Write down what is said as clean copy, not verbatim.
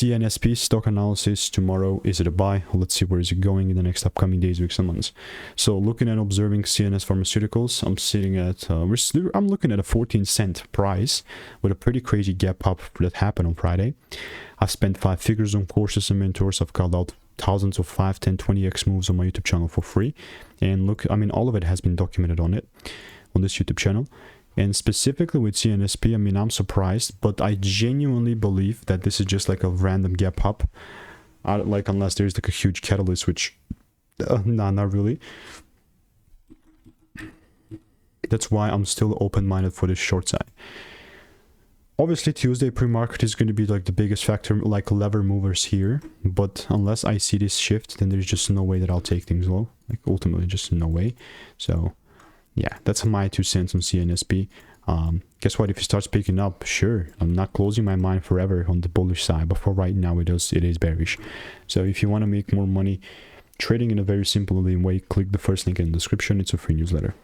CNSP stock analysis tomorrow. Is it a buy? Let's see where is it going in the next upcoming days, weeks, and months. So looking at observing CNS Pharmaceuticals, I'm sitting at I'm looking at a 14-cent price with a pretty crazy gap up that happened on Friday. I've spent 5 figures on courses and mentors. I've called out thousands of 5, 10, 20x moves on my YouTube channel for free. And look, I mean, all of it has been documented on this YouTube channel. And specifically with CNSP, I mean, I'm surprised, but I genuinely believe that this is just like a random gap up. Like, unless there's like a huge catalyst, which, nah, not really. That's why I'm still open-minded for this short side. Obviously, Tuesday pre-market is going to be like the biggest factor, like lever movers here. But unless I see this shift, then there's just no way that I'll take things low. Like, ultimately, just no way. So yeah, that's my 2 cents on CNSP. Guess what? If it starts picking up, sure, I'm not closing my mind forever on the bullish side, but for right now, it is bearish. So if you want to make more money trading in a very simple way, click the first link in the description. It's a free newsletter.